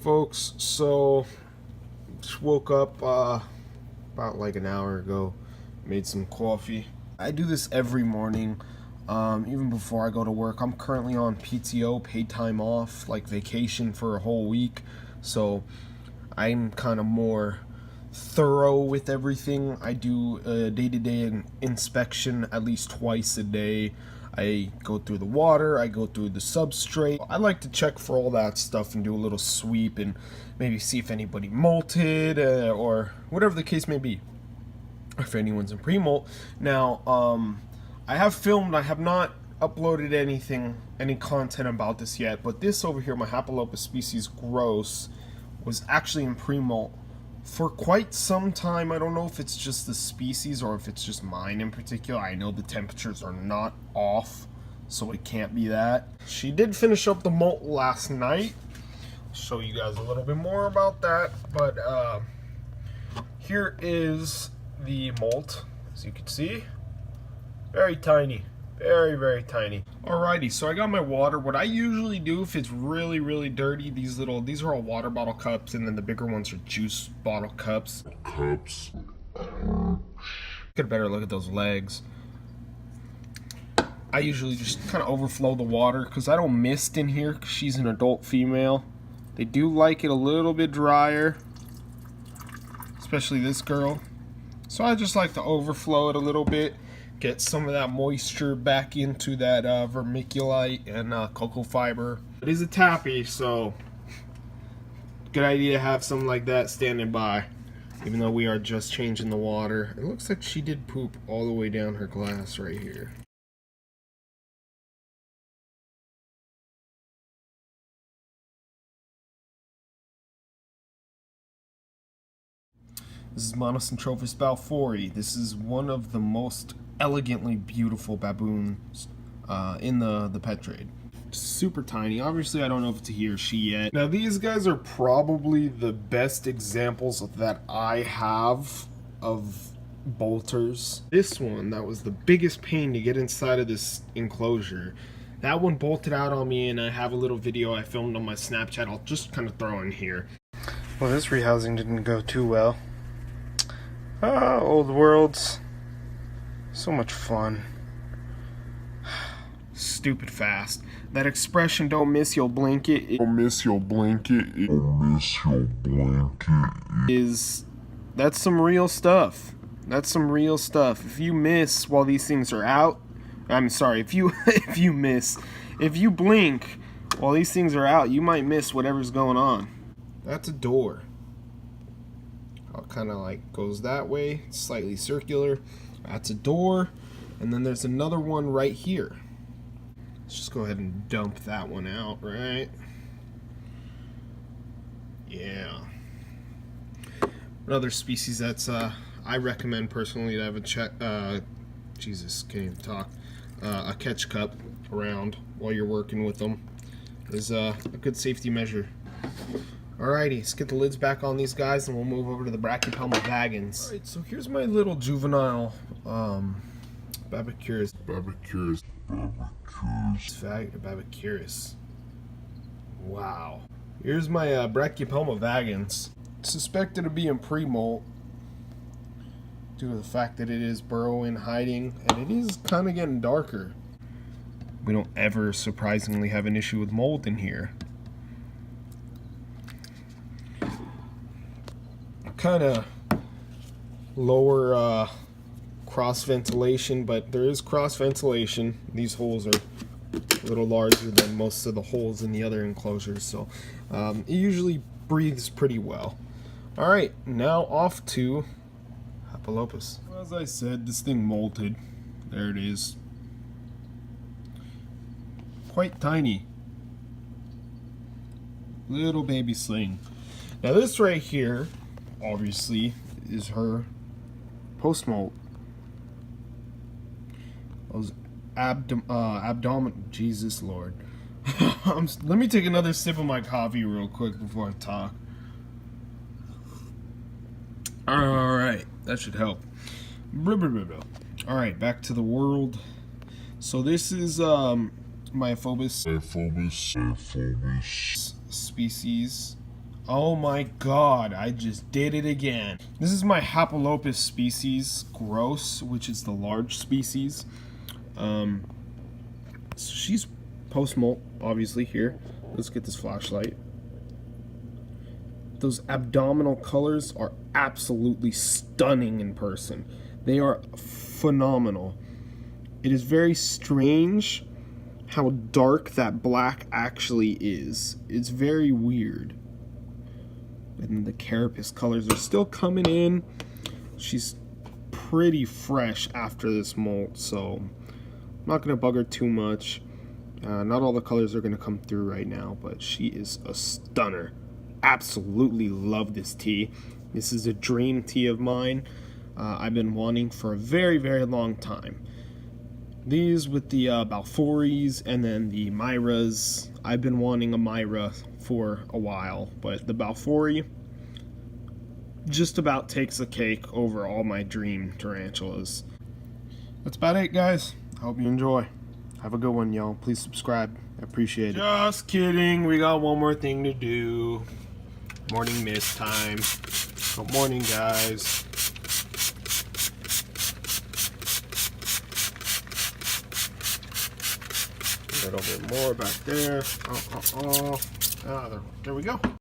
folks, so just woke up about like an hour ago, made some coffee. I do this every morning, even before I go to work. I'm currently on PTO, paid time off, like vacation for a whole week, so I'm kind of more thorough with everything. I do a day-to-day inspection at least twice a day. I go through the water, I go through the substrate. I like to check for all that stuff and do a little sweep and maybe see if anybody molted or whatever the case may be, if anyone's in pre-molt. Now, I have filmed, I have not uploaded any content about this yet, but this over here, my Hapalopus species gross, was actually in pre-molt for quite some time. I don't know if it's just the species or if it's just mine in particular. I know the temperatures are not off, so it can't be that. She did finish up the molt last night. I'll show you guys a little bit more about that, but here is the molt, as you can see. Very tiny. Very, very tiny. Alrighty, so I got my water. What I usually do if it's really, really dirty, these are all water bottle cups, and then the bigger ones are juice bottle cups. Get a better look at those legs. I usually just kind of overflow the water because I don't mist in here because she's an adult female. They do like it a little bit drier, especially this girl. So I just like to overflow it a little bit. Get some of that moisture back into that vermiculite and cocoa fiber. It is a tappy, so good idea to have something like that standing by, even though we are just changing the water. It looks like she did poop all the way down her glass right here. This is Monocentrophus balfouri. This is one of the most elegantly beautiful baboons in the pet trade. Super tiny. Obviously, I don't know if it's a he or she yet. Now, these guys are probably the best examples that I have of bolters. This one, that was the biggest pain to get inside of this enclosure. That one bolted out on me, and I have a little video I filmed on my Snapchat. I'll just kind of throw in here. Well, this rehousing didn't go too well. Old worlds. So much fun. Stupid fast. That expression, don't miss your blanket. Don't miss your blanket. Don't miss your blanket. That's some real stuff. That's some real stuff. If you miss while these things are out, I'm sorry, if you blink while these things are out, you might miss whatever's going on. That's a door. It kind of like goes that way, slightly circular. That's a door, and then there's another one right here. Let's just go ahead and dump that one out, right? Yeah. Another species that's I recommend personally to have a Jesus, can't even talk. A catch cup around while you're working with them is a good safety measure. Alrighty, let's get the lids back on these guys and we'll move over to the Brachypelma vagans. Alright, so here's my little juvenile Babicuris. Wow. Here's my Brachypelma vagans. Suspected to be in pre-molt due to the fact that it is burrowing, hiding, and it is kind of getting darker. We don't ever surprisingly have an issue with mold in here. Kind of lower cross ventilation, but there is cross ventilation. These holes are a little larger than most of the holes in the other enclosures, so it usually breathes pretty well. Alright, now off to Hapalopus. As I said, this thing molted. There it is. Quite tiny. Little baby sling. Now this right here, obviously, is her post-molt. Those abdomen, Jesus Lord. Let me take another sip of my coffee real quick before I talk. Alright, that should help. Alright, back to the world. So this is my Phobos species. Oh my god, I just did it again. This is my Hapalopus species, gross, which is the large species. So she's post-molt, obviously, here. Let's get this flashlight. Those abdominal colors are absolutely stunning in person. They are phenomenal. It is very strange how dark that black actually is. It's very weird. And the carapace colors are still coming in. She's pretty fresh after this molt, so I'm not going to bug her too much. Not all the colors are going to come through right now, but she is a stunner. Absolutely love this tea. This is a dream tea of mine. I've been wanting for a very, very long time. These with the Balfouris and then the Myras. I've been wanting a Myra for a while, but the Balfouri just about takes the cake over all my dream tarantulas. That's about it, guys. I hope you enjoy. Have a good one, y'all. Please subscribe. I appreciate it. Just kidding. We got one more thing to do. Morning mist time. Good morning, guys. A little bit more back there. There we go.